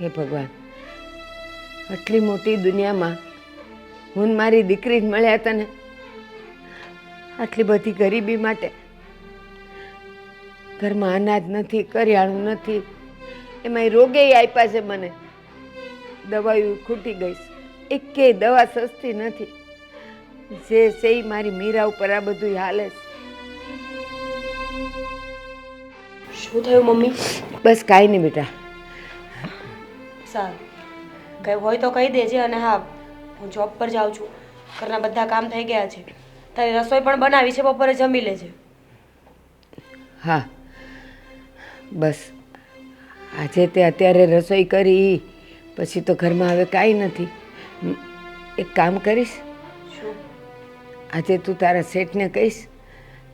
હે ભગવાન, આટલી મોટી દુનિયામાં હું ને મારી દીકરી જ મળ્યા હતા ને, આટલી બધી ગરીબી માટે. ઘરમાં અનાજ નથી, કરિયાણું નથી, એમાંય રોગેય આપ્યા છે મને. દવાઓ ખૂટી ગઈ છે, એકેય દવા સસ્તી નથી. જે છે ઈ મારી મીરા ઉપર આ બધું હાલે છે. શું થયું મમ્મી? બસ કાંઈ નહીં બેટા. સારું, કંઈ હોય તો કહી દેજે. અને હા, હું જોબ પર જાઉં છું, ઘરના બધા કામ થઈ ગયા છે. તારી રસોઈ પણ બનાવી છે, બપોરે જમી લેજે. હા બસ, આજે તે અત્યારે રસોઈ કરી, પછી તો ઘરમાં હવે કાંઈ નથી. એક કામ કરીશ, શું? આજે તું તારા શેઠને કહીશ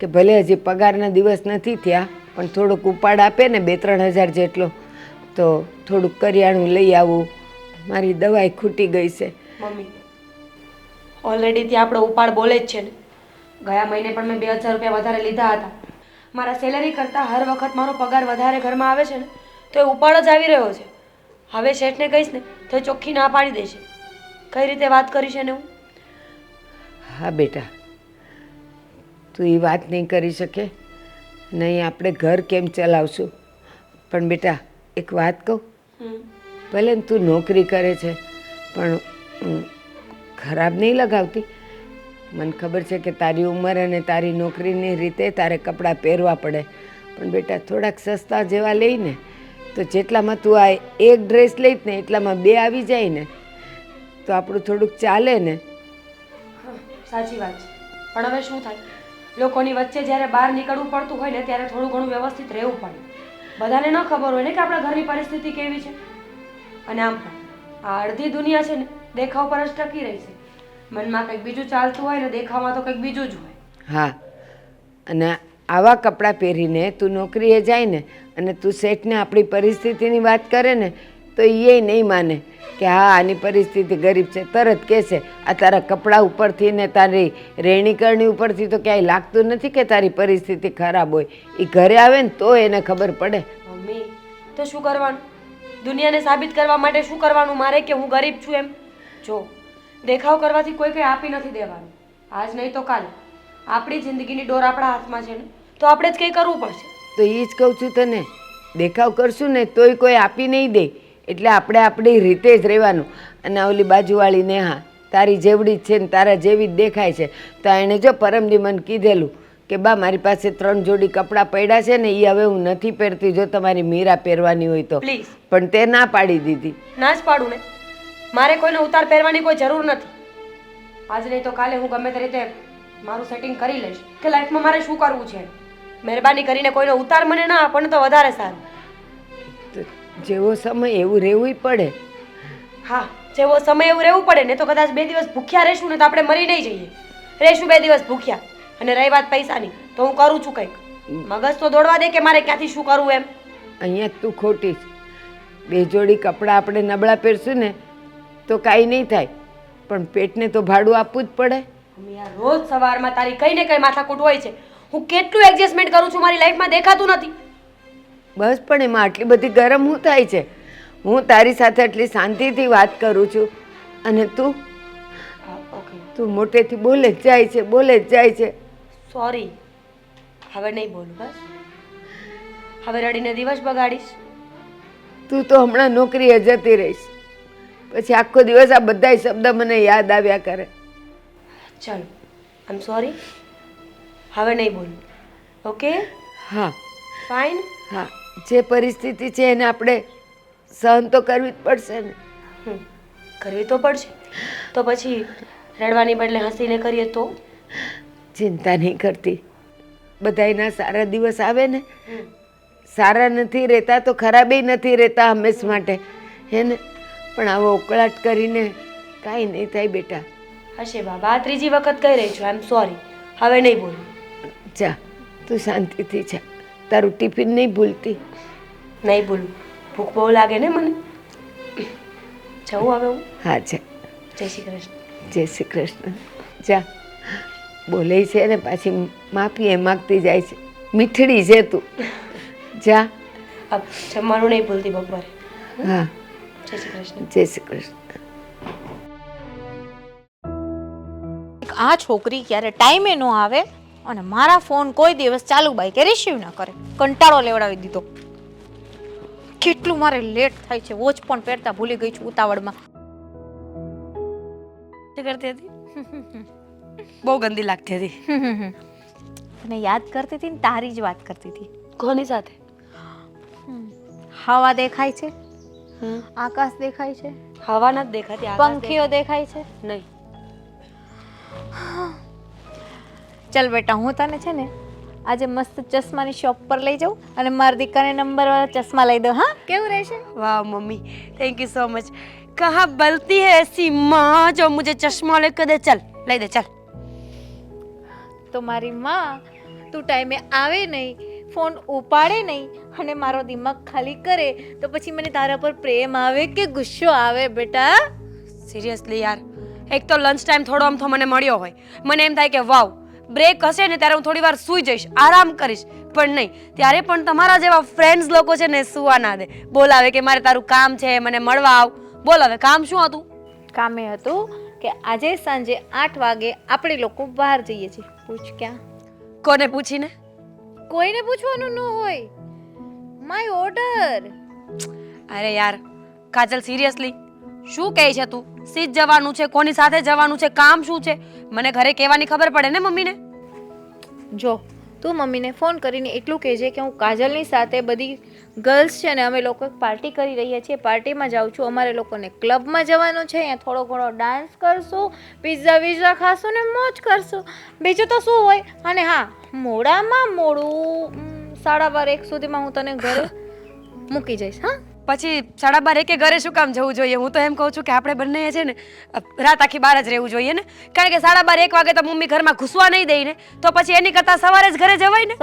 કે ભલે હજી પગારના દિવસ નથી થયા, પણ થોડોક ઉપાડ આપે ને 2-3 હજાર જેટલો, તો થોડુંક કરિયાણું લઈ આવું. મારી દવાઈ ખૂટી ગઈ છે. મમ્મી, ઓલરેડી ત્યાં આપણો ઉપાડ બોલે જ છે ને. ગયા મહિને પણ મેં 2000 રૂપિયા વધારે લીધા હતા. મારા સેલરી કરતાં હર વખત મારો પગાર વધારે ઘરમાં આવે છે ને, તો એ ઉપાડ જ આવી રહ્યો છે. હવે શેઠને કહીશ ને તો ચોખ્ખી ના પાડી દેશે. કઈ રીતે વાત કરી છે ને હું? હા બેટા, તું એ વાત નહીં કરી શકે, નહીં આપણે ઘર કેમ ચલાવશું. પણ બેટા એક વાત કહું, ભલે ને તું નોકરી કરે છે, પણ ખરાબ નહીં લગાવતી. મને ખબર છે કે તારી ઉંમર અને તારી નોકરીની રીતે તારે કપડાં પહેરવા પડે, પણ બેટા થોડાક સસ્તા જેવા લઈને તો જેટલામાં તું આ એક ડ્રેસ લઈશ ને એટલામાં 2 આવી જાય ને, તો આપણું થોડુંક ચાલે ને. સાચી વાત છે, પણ હવે શું થાય? લોકોની વચ્ચે જ્યારે બહાર નીકળવું પડતું હોય ને, ત્યારે થોડું ઘણું વ્યવસ્થિત રહેવું પડે. બધાને ન ખબર હોય ને કે આપણા ઘરની પરિસ્થિતિ કેવી છે. અને આમ પણ આ અડધી દુનિયા છે ને, દેખાવ પર જ ટકી રહી છે. મનમાં કંઈક બીજું ચાલતું હોય ને, દેખાવમાં તો કંઈક બીજું જ હોય. હા, અને આવા કપડાં પહેરીને તું નોકરીએ જાય ને, અને તું શેઠને આપણી પરિસ્થિતિની વાત કરે ને, તો એ નહીં માને કે હા આની પરિસ્થિતિ ગરીબ છે. તરત કહેશે આ તારા કપડાં ઉપરથી ને તારી રહેણીકરણી ઉપરથી તો ક્યાંય લાગતું નથી કે તારી પરિસ્થિતિ ખરાબ હોય. એ ઘરે આવે ને તો એને ખબર પડે. મમ્મી, તો શું કરવાનું? દુનિયાને સાબિત કરવા માટે શું કરવાનું મારે કે હું ગરીબ છું એમ? જો, દેખાવ કરવાથી કોઈ કંઈ આપી નથી દેવાનું. આજ નહીં તો કાલે આપણી જિંદગીની ડોર આપણા હાથમાં છે ને, તો આપણે જ કંઈ કરવું પડશે. તો એ જ કહું છું તને, દેખાવ કરશું ને તોય કોઈ આપી નહીં દે. એટલે આપણે આપણી રીતે જ રહેવાનું. અને ઓલી બાજુવાળી નેહા તારી જેવડી જ છે ને તારા જેવી જ દેખાય છે, તો એણે જો પરમદી મને કીધેલું કે બા મારી પાસે 3 જોડી કપડાં પડ્યા છે ને, એ હવે હું નથી પહેરતી, જો તમારી મીરા પહેરવાની હોય તો. પ્લીઝ. પણ તે ના પાડી દીધી. ના જ પાડું ને, મારે કોઈનો ઉતાર પહેરવાની કોઈ જરૂર નથી. આજ નહીં તો કાલે હું ગમે તે રીતે મારું સેટિંગ કરી લઈશ કે લાઈફમાં મારે શું કરવું છે. મહેરબાની કરીને કોઈનો ઉતાર મને ના આપો ને તો વધારે સારું. તો જેવો સમય એવું રહેવું પડે. હા, જેવો સમય એવું રહેવું પડે ને, તો કદાચ 2 દિવસ ભૂખ્યા રહેશું ને તો આપણે મરી નહીં જઈએ. રહેશું 2 દિવસ ભૂખ્યા. અને રહી વાત પૈસાની, તો હું કરું છું કંઈક. મગજ તો દોડવા દે કે મારે ક્યાંથી શું કરવું એમ. અહીંયા તું ખોટી છે. 2 જોડી કપડાં આપણે નબળા પહેરશું ને તો કાંઈ નહીં થાય, પણ પેટને તો ભાડું આપવું જ પડે. યાર, રોજ સવારમાં તારી કઈ ને કઈ માથાકૂટ હોય છે. હું કેટલું એડજસ્ટમેન્ટ કરું છું મારી લાઈફમાં દેખાતું નથી. બસ, પણ એમાં આટલી બધી ગરમ શું થાય છે? હું તારી સાથે આટલી શાંતિથી વાત કરું છું અને તું તું મોટેથી બોલે જ જાય છે, બોલે જ જાય છે. સોરી, હવે નહીં બોલું. બસ, હવે રડીને દિવસ બગાડીશ? તું તો હમણાં નોકરીએ જતી રહીશ, પછી આખો દિવસ આ બધાય શબ્દ મને યાદ આવ્યા કરે. ચાલો, આઈ એમ સોરી. હવે નહીં બોલું. ઓકે? હા ફાઇન. હા, જે પરિસ્થિતિ છે એને આપણે સહન તો કરવી જ પડશે ને. કરવી તો પડશે. તો પછી રડવાની બદલે હસીને કરીએ તો? ચિંતા નહીં કરતી, બધાયના સારા દિવસ આવે ને. સારા નથી રહેતા તો ખરાબેય નથી રહેતા હંમેશ માટે, હે ને? પણ આવો ઉકળાટ કરીને કાંઈ નહીં થાય બેટા. હશે બાબા, આ 3જી વખત કહી રહી છું. આઈ એમ સોરી. હવે નહીં બોલું. જા, તું શાંતિથી જા. તારું ટિફિન નહીં ભૂલતી. નહીં ભૂલું. ભૂખ બહુ લાગે ને મને. જવું હવે હું? હા જા. જય શ્રી કૃષ્ણ. જય શ્રી કૃષ્ણ. જા. બોલે છે ને પાછી માફી એ માગતી જાય છે. મીઠડી છે તું. જા. જમવાનું નહીં ભૂલતી બપોરે. હા જય શ્રી કૃષ્ણ. જય શ્રી કૃષ્ણ. આ છોકરી ક્યારે ટાઈમે ન આવે અને મારા ફોન કોઈ દિવસ ચાલુ બાય કે રિસીવ ન કરે. કંટાળો લેવડાવી દીધો. કેટલું મારે લેટ થાય છે. વોચ પણ પહેરતા ભૂલી ગઈ છું ઉતાવળમાં. શું કરતી હતી? બહુ ગંદી લાગતી હતી. અને યાદ કરતી હતી ને તારી જ વાત કરતી હતી. કોની સાથે? હવા દેખાય છે, આકાશ દેખાય છે, હવા નથી દેખાતી, આકાશ પંખીઓ દેખાય છે. નહીં. ચલ બેટા, હું તને છે ને આજે મસ્ત ચશ્માની શોપ પર લઈ જાઉં અને મારા દીકરાને નંબર વાળા ચશ્મા લઈ દઉં. હા, કેવું રહેશે? वाह mummy, thank you so much. कहाँ बलती है ऐसी माँ जो मुझे चश्मा लेकर दे. चल ले दे, चल. તો મારી માં તું ટાઈમે આવે નહીં, ફોન ઉપાડે નહીં અને મારો દિમાગ ખાલી કરે તો પછી મને તારા પર પ્રેમ આવે કે ગુસ્સો આવે બેટા? સિરિયસલી યાર, એક તો લંચ ટાઈમ થોડો આમ તો મને મળ્યો હોય, મને એમ થાય કે વાવ બ્રેક હશે ને ત્યારે હું થોડી વાર સૂઈ જઈશ, આરામ કરીશ. પણ નહીં, ત્યારે પણ તમારા જેવા ફ્રેન્ડ્સ લોકો છે ને સુવા ના દે. બોલાવે કે મારે તારું કામ છે, મને મળવા આવ. બોલ હવે કામ શું હતું? કામે હતું કે આજે સાંજે 8 વાગે આપણે લોકો બહાર જઈએ છીએ. પૂછ ક્યાં? કોને પૂછીને? કોઈને પૂછવાનું ન હોય. My order. અરે યાર કાજલ, સિરિયસલી શું કહે છે તું? સીધ જવાનું છે, કોની સાથે જવાનું છે, કામ શું છે? મને ઘરે કહેવાની ખબર પડે ને મમ્મીને. જો તું મમ્મીને ફોન કરીને એટલું કહેજે કે હું કાજલની સાથે બધી ગર્લ્સ છે ને અમે લોકો પાર્ટી કરી રહ્યા છીએ, પાર્ટીમાં જાઉં છું. અમારે લોકોને ક્લબમાં જવાનું છે, અહીંયા થોડો ઘણો ડાન્સ કરશું, પિઝા વિઝા ખાશું ને મોજ કરશું. બીજું તો શું હોય? અને હા, મોડામાં મોડું 12:30 સુધીમાં હું તને ઘરે મૂકી જઈશ. હા, પછી 12:30 ઘરે શું કામ જવું જોઈએ? હું તો એમ કહું છું કે આપણે બંને છે ને રાત આખી બહાર જ રહેવું જોઈએ ને. કારણ કે 12:30 વાગે તો મમ્મી ઘરમાં ઘૂસવા નહીં દે ને, તો પછી એની કરતાં સવારે જ ઘરે જવાય ને.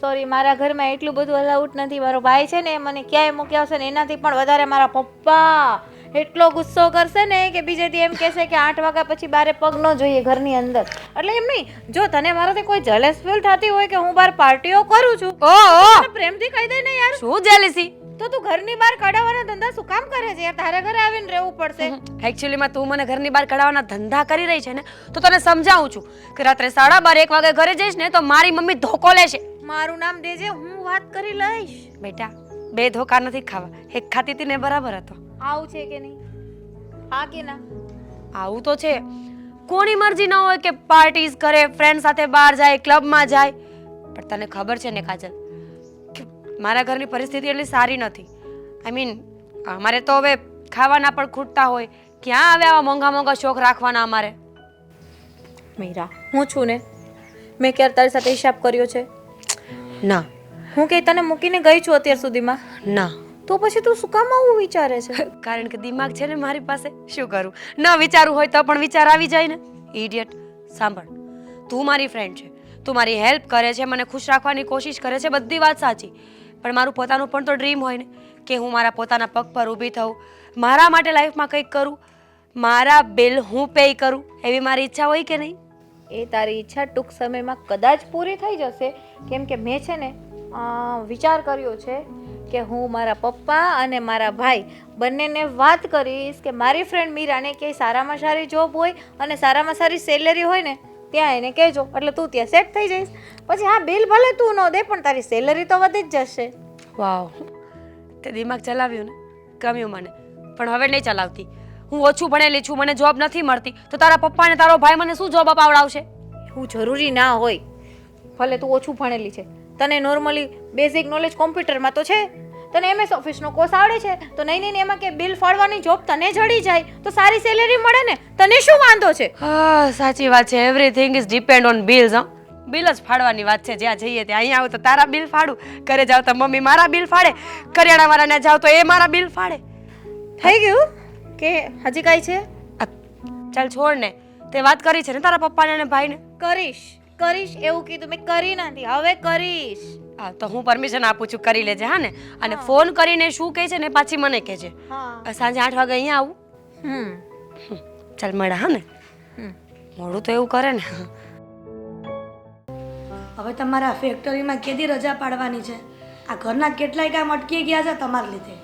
સોરી, મારા ઘરમાં એટલું બધું અલાઉડ નથી. મારો ભાઈ છે ને મને ક્યાંય મૂકી આવશે ને એનાથી પણ વધારે મારા પપ્પા એટલો ગુસ્સો કરશે ને કે બીજેથી એમ કહેશે કે 8 વાગ્યા પછી બારે પગ ન જોઈએ ઘરની અંદર. એટલે એમ નહીં, જો તને મારાથી કોઈ જેલસ ફીલ થતી હોય કે હું બહાર પાર્ટીઓ કરું છું, ઓહો, પ્રેમથી કહી દે ને યાર. શું જેલસી? તો તું ઘરની બહાર કઢાવવાના ધંધા શું કામ કરે છે યાર? તારા ઘરે આવીને રહેવું પડશે. એકચ્યુઅલીમાં તું મને ઘરની બહાર કઢાવવાના ધંધા કરી રહી છે ને, તો તને સમજાવું છું કે રાત્રે 12:30 વાગે ઘરે જઈશ ને તો મારી મમ્મી ધોકો લેશે. મારું નામ દેજે, હું વાત કરી લઈશ. બેટા, 2 ધોકા નથી ખાવા. એક ખાતી હતી ને બરાબર હતો. આવું છે કે નહીં? હા કે ના? આવું તો છે. કોની મરજી ન હોય કે પાર્ટીઝ કરે, ફ્રેન્ડ સાથે બહાર જાય, ક્લબમાં જાય. પણ તને ખબર છે ને કાજલ કે મારા ઘરની પરિસ્થિતિ એટલી સારી નથી. આઈ મીન અમારે તો હવે ખાવાના પણ ખૂટતા હોય. ક્યાં હવે આવા મોંઘા મોંઘા શોખ રાખવાના અમારે? મીરા, હું છું ને, મેં ક્યારે તારી સાથે હિસાબ કર્યો છે? ના. હું કે તને મૂકીને ગઈ છું અત્યાર સુધીમાં? ના. તો પછી તું શું કામ આવું વિચારે છે? કારણ કે દિમાગ છે ને મારી પાસે. શું કરું? ન વિચારવું હોય તો પણ વિચાર આવી જાય ને. ઇડિયટ. સાંભળ, તું મારી ફ્રેન્ડ છે, તું મારી હેલ્પ કરે છે, મને ખુશ રાખવાની કોશિશ કરે છે, બધી વાત સાચી. પણ મારું પોતાનું પણ તો ડ્રીમ હોય ને કે હું મારા પોતાના પગ પર ઊભી થઉં, મારા માટે લાઈફમાં કંઈક કરું, મારા બિલ હું પે કરું, એવી મારી ઈચ્છા હોય કે નહીં? એ તારી ઈચ્છા ટૂંક સમયમાં કદાચ પૂરી થઈ જશે. કેમ કે મેં છે ને વિચાર કર્યો છે કે હું મારા પપ્પા અને મારા ભાઈ બંનેને વાત કરીશ કે મારી ફ્રેન્ડ મીરાને ક્યાંય સારામાં સારી જોબ હોય અને સારામાં સારી સેલેરી હોય ને ત્યાં એને કહેજો, એટલે તું ત્યાં સેટ થઈ જઈશ. પછી હા, બિલ ભલે તું ન દે પણ તારી સેલરી તો વધી જ જશે. વાવ, તે દિમાગ ચલાવ્યું ને, ગમ્યું મને. પણ હવે નહીં ચલાવતી. હું ઓછું ભણેલી છું, મને જોબ નથી મળતી, તો તારા પપ્પા અને તારો ભાઈ મને શું જોબ અપાવડાવશે? એવું જરૂરી ના હોય. ભલે તું ઓછું ભણેલી છે, તને નોર્મલી બેઝિક નોલેજ કોમ્પ્યુટરમાં તો છે, તને MS ઓફિસનો કોર્સ આવડે છે, તો નહીં એમાં કે બિલ ફાળવાની જોબ તને જડી જાય તો સારી સેલેરી મળે ને, તને શું વાંધો છે? હા, સાચી વાત છે. Everything is depend on bills. Bill જ ફાડવાની વાત છે. જ્યાં જઈએ ત્યાં, અહીંયા આવું તો તારા બિલ ફાડું, ઘરે જાવ તો મમ્મી મારા બિલ ફાડે, કરિયાણાવાળાને જાવ તો એ મારા બિલ ફાડે. થઈ ગયું કે હજી કાંઈ છે? ચાલ છોડ ને, તે વાત કરી છે ને તારા પપ્પાને અને ભાઈને? કરીશ એવું કીધું, મેં કરી નથી, હવે કરીશ. હા, તો હું પરમિશન આપું છું, કરી લેજે. હા ને? અને ફોન કરીને શું કહે છે ને પાછી મને કહેજે. હા, સાંજે 8 વાગે અહીંયા આવું. ચાલ મળે. હા ને? મોડું તો એવું કરે ને. હવે તમારા ફેક્ટરીમાં કેદી રજા પાડવાની છે? આ ઘરના કેટલાય કામ અટકી ગયા છે તમારા લીધે.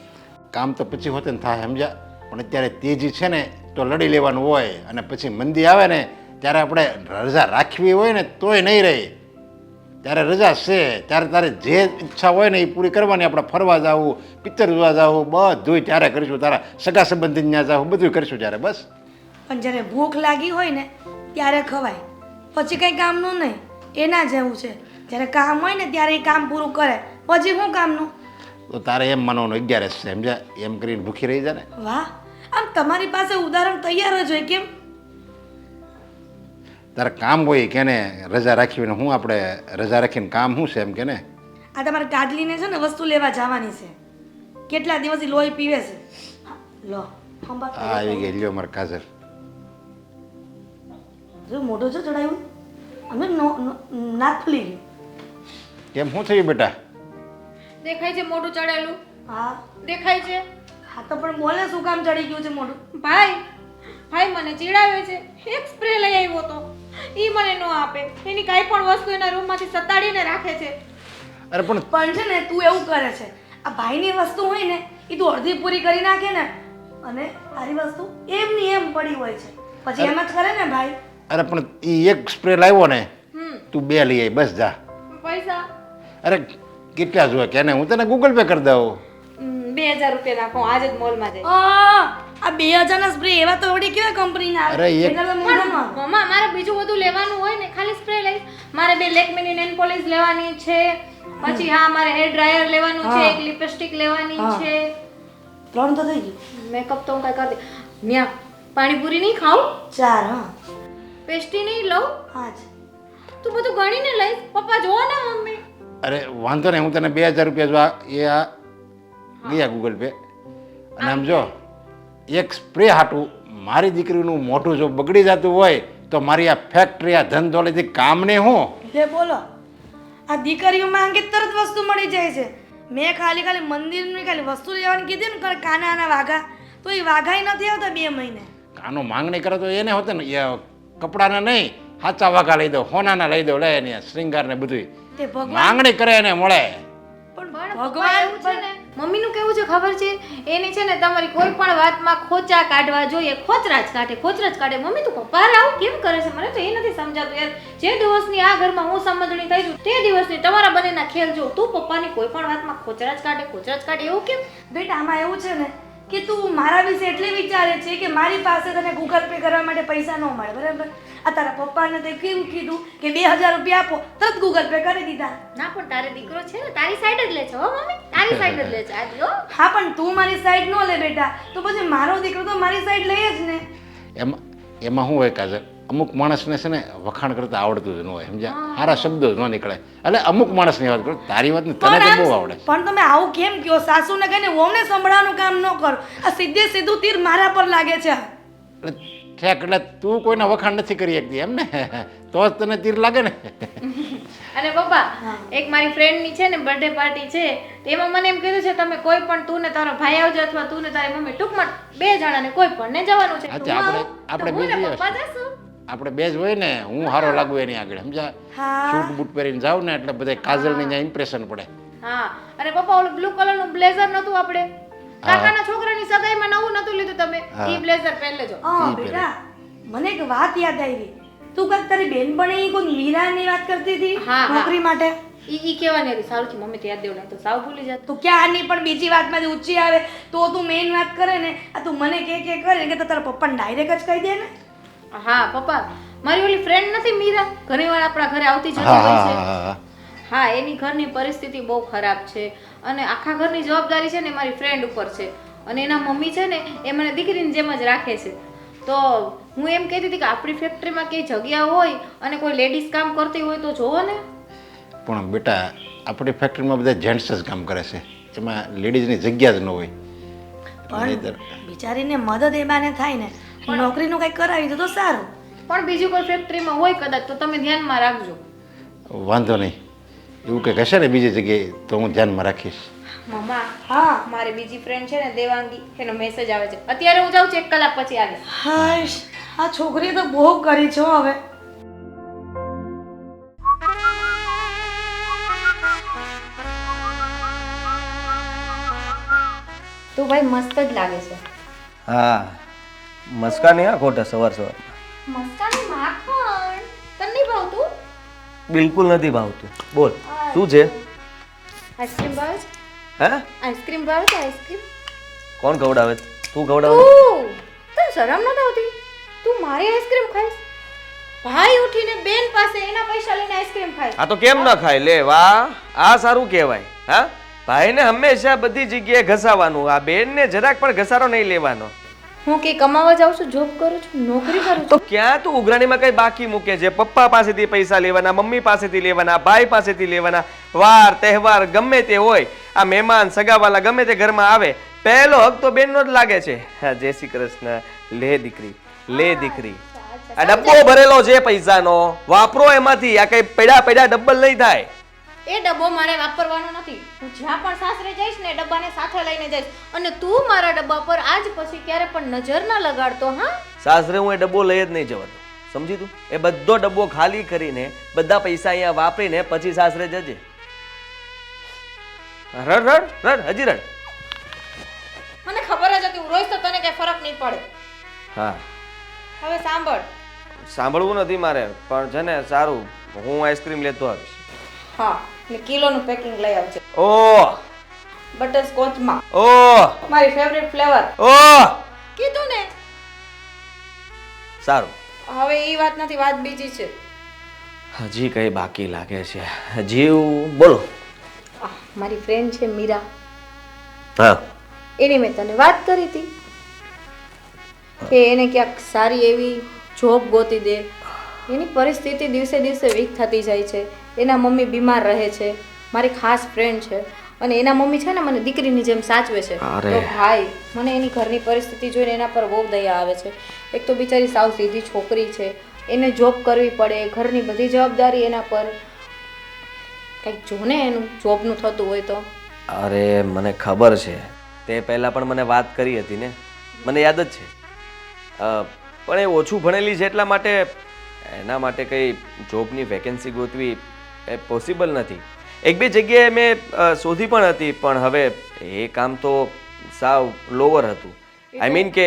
કામ તો પછી હોતે ને થાય સમજ્યા, પણ અત્યારે તેજી છે ને તો લડી લેવાનું હોય, અને પછી મંદી આવે ને ત્યારે આપણે રજા રાખવી હોય ને તોય નહીં રહી. ત્યારે રજા છે ત્યારે તારે જે ઈચ્છા હોય ને એ પૂરી કરવાની. આપણે ફરવા જવું, પિક્ચર જોવા જવું, બધુંય ત્યારે કરીશું. તારા સગા સંબંધી ત્યાં જવું, બધું કરીશું ત્યારે. બસ પણ જ્યારે ભૂખ લાગી હોય ને ત્યારે ખવાય, પછી કંઈ કામનું નહીં. એના જેવું છે, જ્યારે કામ હોય ને ત્યારે એ કામ પૂરું કરે, પછી શું કામનું? તો તારે એમ માનવાનું 11 છે સમજ્યા, એમ કરીને ભૂખી રહી જાય ને. વાહ, આમ તમારી પાસે ઉદાહરણ તૈયાર જ હોય. કેમ? તારે કામ હોય કે ને રજા રાખીને હું આપણે રજા રાખીને કામ શું છે એમ કે ને. આ તમારે કાજલીને છે ને વસ્તુ લેવા જવાની છે, કેટલા દિવસથી લોહી પીવે છે. હા, લો ખંભા આ આવી ગઈ, લ્યો મારે કાજલ. જો મોઢું જો ચડાવ્યું, અમે નાક ફૂલી ગયું. કેમ શું થયું બેટા? દેખાય છે મોઢું ચડેલું? હા દેખાય છે? હા તો પણ બોલે શું કામ ચડી ગયું છે મોઢું? ભાઈ ભાઈ મને ચીડાવે છે. એક સ્પ્રે લઈ આવ્યો તો ઈ મને ન આપે. એની કાંઈ પણ વસ્તુ એના રૂમમાંથી સતાડીને રાખે છે. અરે પણ પણ છે ને તું એવું કરે છે, આ ભાઈની વસ્તુ હોય ને એ તું અડધી પૂરી કરી નાખે ને, અને તારી વસ્તુ એમની એમ પડી હોય છે, પછી એમ જ કરે ને ભાઈ. અરે પણ એ એક સ્પ્રે લાવ્યો ને, તું 2 લઈ આવી બસ જા. પૈસા અરે કેટલા જોઈએ કે હું તને ગૂગલ પે કરી દઉં. 2000 રૂપિયા નાખો, આજે જ મોલમાં જઈ. આ 2000 ના સ્પ્રે એવા તો વળી કેવા કંપનીના અરે એક મમ્મા મારે બીજું બધું લેવાનું હોય ને, ખાલી સ્પ્રે લઈશ. મારે 2 લેકમીની નેલ પોલિશ લેવાની છે, પછી હા મારે હેર ડ્રાયર લેવાનું છે, એક લિપસ્ટિક લેવાની છે. 3 તો થઈ ગયું. મેકઅપ તો હું કઈ કરી દે. ન્યા પાણીપુરી નહીં ખાઉં, 4. હા પેસ્ટ્રી નહીં લઉં, 5. તું બધું ગણીને લઈશ. પપ્પા જોવો ને મમ્મી. અરે વાંધો નહીં, હું તને 2000 રૂપિયા જો આ ગયા ગૂગલ પે. અને આમ જો એક સ્પ્રે હાટું મારી દીકરીનું મોઢું જો બગડી જતું હોય તો મારી આ ફેક્ટરી આ ધંધોળીથી કામને હું. લે બોલો, આ દીકરીઓ માંગે તરત વસ્તુ મળી જાય છે. મેં ખાલી મંદિરની ખાલી વસ્તુ લેવાની કીધી ને કાનાના વાઘા, તો એ વાઘાઈ નથી આવતા 2 મહિને. કાનો માંગણી કરે તો એને હોતે ને, એ કપડાના નહીં સાચા વાઘા લઈ દો, હોનાના લઈ દો, લે એને શ્રૃંગાર ને બધું. તે ભગવાન માંગણી કરે એને મળે. પણ ભગવાન ભગવાન એવું છે ને, મમ્મીનું કેવું છે ખબર છે, એની છે ને તમારી કોઈ પણ વાતમાં ખોચા કાઢવા જોઈએ, ખોચરા જ કાઢે. મમ્મી તું પપ્પા આવું કેમ કરે છે, મને તો એ નથી સમજાતું યાર. જે દિવસની આ ઘરમાં હું સમજણી થઈ છું તે દિવસની તમારા બંનેના ખેલ જો. તું પપ્પાની કોઈ પણ વાતમાં ખોચરા જ કાઢે એવું કેમ? બેટા આમાં એવું છે ને કે તું મારા વિશે એટલે વિચારે છે કે મારી પાસે તને ગૂગલ પે કરવા માટે પૈસા ન મળે, બરાબર? આ તારા પપ્પાને તે કેમ કીધું કે 2000 રૂપિયા આપો, તરત ગૂગલ પે કરી દીધા. ના પણ તારે દીકરો છે ને તારી સાઈડ જ લે છે હો મમ્મી, તારી સાઈડ જ લે છે આજ હો. હા પણ તું મારી સાઈડ ન લે બેટા, તો પછી મારો દીકરો તો મારી સાઈડ લઈએ જ ને. એમાં શું હોય કાજલ, અમુક માણસને છે ને વખાણ કરતા આવડતું જ ન હોય સમજ્યા, સારા શબ્દો જ ન નીકળે. એટલે અમુક માણસની વાત કરું, તારી વાત તને તો બહુ આવડે. પણ તમે આવું કેમ કહો? સાસુને કહીને વહુને સંભળાવવાનું કામ ન કરો. આ સીધું તીર મારા પર લાગે છે. એટલે તું કોઈના વખાણ નથી કરી શકતી એમ ને, તો જ તને તીર લાગે ને. અને પપ્પા એક મારી ફ્રેન્ડની છે ને બર્થડે પાર્ટી છે, તેમાં મને એમ કીધું છે તમે કોઈ પણ તું ને તારો ભાઈ આવજો અથવા તું ને તારી મમ્મી, ટૂંકમાં 2 જણાને કોઈ પણ ને જવાનું છે. અચ્છા, આપણે બે જ પપ્પા જશું. આપણે 2 જ હોય ને, હું હારો લાગુ એની આગળ સમજા. હા સૂટ બૂટ પહેરીને જાવ ને એટલે બધા કાજલની ત્યાં ઇમ્પ્રેશન પડે. હા અને પપ્પા ઓલું બ્લુ કલરનું બ્લેઝર નતું આપણે કાકાના છોકરાની સગાઈમાં નવું નતું લીધું તમે, ઈ બ્લેઝર પહેરી લેજો. બેટા મને એક વાત યાદ આવી. તું કાક તારી બેનપણી કોઈ મીરાની વાત કરતી હતી હા. નોકરી માટે. ઈ કેવાની હતી સારું છે મમ્મી, યાદ દેવું તો સાવ ભૂલી જાત. તું ક્યાં આની પણ બીજી વાતમાંથી ઊંચી આવે તો તું મેઇન વાત કરે ને, આ તું મને કે કરે કે તારા પપ્પાને ડાયરેક્ટ જ કહી દે ને. હા પપ્પા, મારી ઓલી ફ્રેન્ડ નથી મીરા, ઘણીવાર આપણા ઘરે આવતી જતી હોય છે. હા એની ઘરની પરિસ્થિતિ બહુ ખરાબ છે અને આખા ઘરની જવાબદારી છે ને મારી ફ્રેન્ડ ઉપર છે. અને એના મમ્મી છે ને એ મને દીકરીની જેમ જ રાખે છે. તો હું એમ કહેતી હતી કે આપણી ફેક્ટરીમાં કઈ જગ્યા હોય અને કોઈ લેડીઝ કામ કરતી હોય તો જોવો ને. પણ બેટા આપણી ફેક્ટરીમાં બધા જેન્ટ્સ જ કામ કરે છે, એમાં લેડીઝની જગ્યા જ ન હોય. પણ બિચારીને મદદ એ બાને થાય ને, નોકરીનું કંઈક કરાવી દો તો સારું. પણ બીજી કોઈ ફેક્ટરીમાં હોય કદાચ તો તમે ધ્યાનમાં રાખજો. વાંધો નહીં, એવું કંઈક હશે ને બીજી જગ્યાએ તો હું ધ્યાનમાં રાખીશ. મમ્મા હા મારી બીજી ફ્રેન્ડ છે ને દેવાંગી, એનો મેસેજ આવે છે. અત્યારે હું જાઉં છું, 1 કલાક પછી આવીશ. હાશ, આ છોકરીએ તો બહુ કરી છે હો હવે. તું ભાઈ મસ્ત જ લાગે છે. હા મસ્કા નહીં હા ખોટા સવાર સવાર મસ્કાની માખણ તને નહીં ભાવતું? બિલકુલ નથી ભાવતું. બોલ શું છે? આઈસ્ક્રીમ ભાવે છે? હે આઈસ્ક્રીમ ભાવે છે? આઈસ્ક્રીમ કોણ ખવડાવે છે? તું ખવડાવે? તું તને શરમ નથી આવતી? તું મારી આઈસ્ક્રીમ ખાઈશ? ભાઈ ઉઠીને બેન પાસે એના પૈસા લઈને આઈસ્ક્રીમ ખાય. આ તો કેમ ના ખાય? લે વાહ, આ સારું કહેવાય. હા ભાઈને હંમેશા બધી જગ્યાએ ઘસાવાનું, આ બેનને જરાક પણ ઘસારો નહીં લેવાનો. હું કે કમાવા જાઉં છું, જોબ કરું છું, નોકરી કરું તો છું. ક્યાં તું ઉઘરાણીમાં કઈ બાકી મૂકે છે? પપ્પા પાસેથી પૈસા લેવાના, મમ્મી પાસેથી લેવાના, ભાઈ પાસેથી લેવાના. વાર તહેવાર ગમે તે હોય, આ મહેમાન સગાવાલા ગમે તે ઘરમાં આવે, પહેલો હક તો બેનનો જ લાગે છે. હા જય શ્રી કૃષ્ણ. લે દીકરી, લે દીકરી, આ ડબ્બો ભરેલો છે પૈસાનો, વાપરો એમાંથી. આ કઈ પડ્યા ડબ્બલ નહીં થાય. એ ડબ્બો મારે વાપરવાનો નથી. હું જ્યાં પણ સાસરે જઈશ ને એ ડબ્બાને સાથે લઈને જઈશ. અને તું મારા ડબ્બા પર આજ પછી ક્યારે પણ નજર ના લગાડતો. હા સાસરે હું એ ડબ્બો લઈ જ નહીં જવાનો, સમજી તું? એ બધો ડબ્બો ખાલી કરીને બધા પૈસા અહીંયા વાપરીને પછી સાસરે જજે. રડ રડ રડ, હજી રડ. મને ખબર જ હતી હું રોઈશ તો તને કઈ ફરક નહીં પડે. હા હવે સાંભળ. સાંભળવું નથી મારે, પણ છે ને સારું, હું આઈસ્ક્રીમ લેતો આવીશ. હા ને કિલોનું પેકિંગ લઈ આવજે. ઓ બટરસ્કોચમાં ઓ મારી ફેવરિટ ફ્લેવર. ઓ કીધું ને. સારું. હવે એ વાત નથી, વાત બીજી છે. હજી કઈ બાકી લાગે છે? જીવ બોલો. મારી ફ્રેન્ડ છે મીરા, હા એની મેં તને વાત કરી હતી કે એને ક્યાંક સારી એવી જોબ ગોતી દે. એની પરિસ્થિતિ દિવસે દિવસે વીક થતી જાય છે. એના મમ્મી બીમાર રહે છે. મારી ખાસ ફ્રેન્ડ છે અને એના મમ્મી છે ને મને દીકરીની જેમ સાચવે છે. અરે. તો ભાઈ મને એની ઘરની પરિસ્થિતિ જોઈને એના પર બહુ દયા આવે છે. એક તો બિચારી સાવ સીધી છોકરી છે, એને જોબ કરવી પડે, ઘરની બધી જવાબદારી એના પર. કંઈક જો ને એનું જોબનું થતું હોય તો. અરે મને ખબર છે, તે પહેલાં પણ મને વાત કરી હતી ને, મને યાદ જ છે. પણ એ ઓછું ભણેલી છે એટલા માટે એના માટે કંઈ જોબની વેકેન્સી ગોતવી એ પોસિબલ નથી. એક બે જગ્યાએ મેં શોધી પણ હતી, પણ હવે એ કામ તો સાવ લોવર હતું. આઈ મીન કે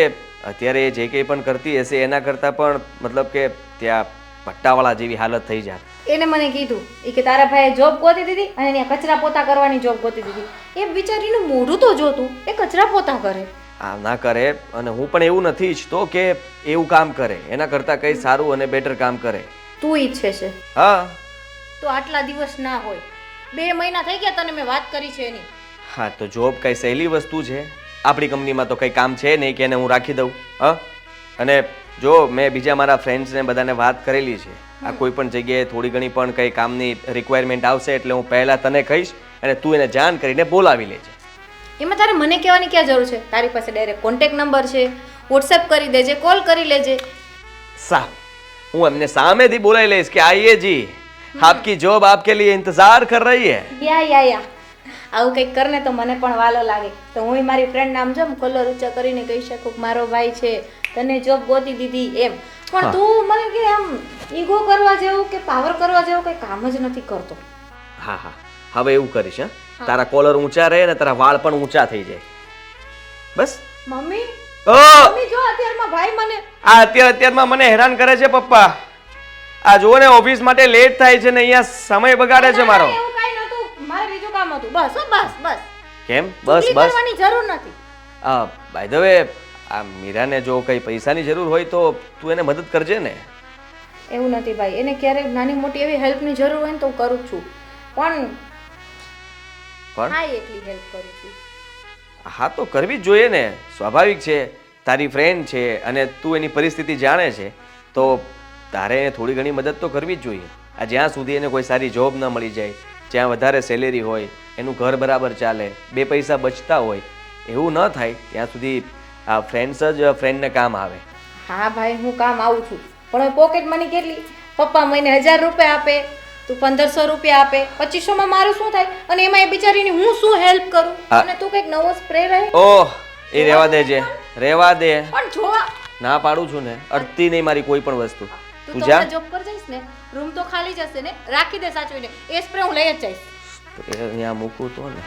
અત્યારે એ જે કંઈ પણ કરતી હશે એના કરતાં પણ મતલબ કે ત્યાં પટ્ટાવાળા જેવી હાલત થઈ જાય. એને મને કીધું એ કે તારા ભાઈએ જોબ ગોતી દીધી અને એને કચરા પોતા કરવાની જોબ ગોતી દીધી. એ બિચારીનું મોઢું તો જોતું, એ કચરા પોતા કરે. આમ ના કરે, અને હું પણ એવું નથી ઈચ્છતો કે એવું કામ કરે. એના કરતાં કંઈ સારું અને બેટર કામ કરે. તું ઈચ્છે છે હા તો આટલા દિવસ ના હોય. 2 મહિના થઈ ગયા તને મેં વાત કરી છે એની. હા તો જોબ કઈ સહેલી વસ્તુ છે? આપણી કંપનીમાં તો કંઈ કામ છે નહીં કે એને હું રાખી દઉં. હા અને જો મેં બીજા મારા ફ્રેન્ડ્સને બધાને વાત કરેલી છે. આ કોઈ પણ જગ્યાએ થોડી ઘણી પણ કંઈ કામની રિક્વાયરમેન્ટ આવશે એટલે હું પહેલાં તને કહીશ અને તું એને જાણ કરીને બોલાવી લેજે. એમાં તારે મને કહેવાની ક્યાં જરૂર છે? તારી પાસે ડાયરેક્ટ કોન્ટેક્ટ નંબર છે, વોટ્સએપ કરી દેજે, કોલ કરી લેજે. સારું, હું એમને સામેથી બોલાવી લઈશ કે આઈએ જી, આપકી જોબ આપકે લીએ ઇંતજાર કર રહી હૈ. યા આવું કંઈક કરને તો મને પણ વાલો લાગે. તો હું મારી ફ્રેન્ડ નામ જો કલર ઊંચા કરીને કહી શકું કે મારો ભાઈ છે, તને જોબ ગોતી દીધી એમ. પણ તું મને કે આમ ઈગો કરવા જેવું કે પાવર કરવા જેવું કંઈ કામ જ નથી કરતો. હા હા હવે એવું કરીશ. હા તારા કોલર ઊંચા રહે ને તારા વાળ પણ ઊંચા થઈ જાય. બસ. મમ્મી ઓ મમ્મી જો અત્યારમાં ભાઈ મને આ અત્યારમાં મને હેરાન કરે છે પપ્પા. આ જુઓ ને ઓફિસ માટે લેટ થાય છે ને અહીંયા સમય બગાડે છે મારો. એવું કાઈ નતું, મારે બીજું કામ હતું. બસ હો, બસ કેમ? બસ ચૂગલી બસ. કરવાની જરૂર નથી. બાય ધ વે આ મીરાને જો કઈ પૈસાની જરૂર હોય તો તું એને મદદ કરજે ને. એવું નથી ભાઈ, એને ક્યારેક નાની મોટી એવી હેલ્પની જરૂર હોય ને તો હું કરું જ છું. પણ હા એટલી હેલ્પ કરું છું. હા તો કરવી જ જોઈએ ને, સ્વાભાવિક છે. તારી ફ્રેન્ડ છે અને તું એની પરિસ્થિતિ જાણે છે તો તારે એને થોડી ઘણી મદદ તો કરવી જ જોઈએ. આ જ્યાં સુધી એને કોઈ સારી જોબ ન મળી જાય, જ્યાં વધારે સેલેરી હોય, એનું ઘર બરાબર ચાલે, 2 પૈસા બચતા હોય, એવું ન થાય ત્યાં સુધી આ ફ્રેન્ડ્સ જ ફ્રેન્ડને કામ આવે. હા ભાઈ હું કામ આવું છું, પણ પોકેટ મની કેટલી? પપ્પા મહિને 1000 રૂપિયા આપે, તું 1500 રૂપિયા આપે, 2500 માં મારું શું થાય? અને એમાં એ બિચારીની હું શું હેલ્પ કરું? અને તું કંઈક નવો સ્પ્રે રહે. ઓહ એ રહેવા દેજે, રહેવા દે. પણ જોવા ના પાડું છું ને, અડતી નહીં મારી કોઈ પણ વસ્તુ. તું તું તો જા. જોબ પર જઈશ ને, રૂમ તો ખાલી જશે ને, રાખી દે સાચવીને. એ સ્પ્રે હું લઈ જ જઈશ. તો એ અહીંયા મૂકું તો ને.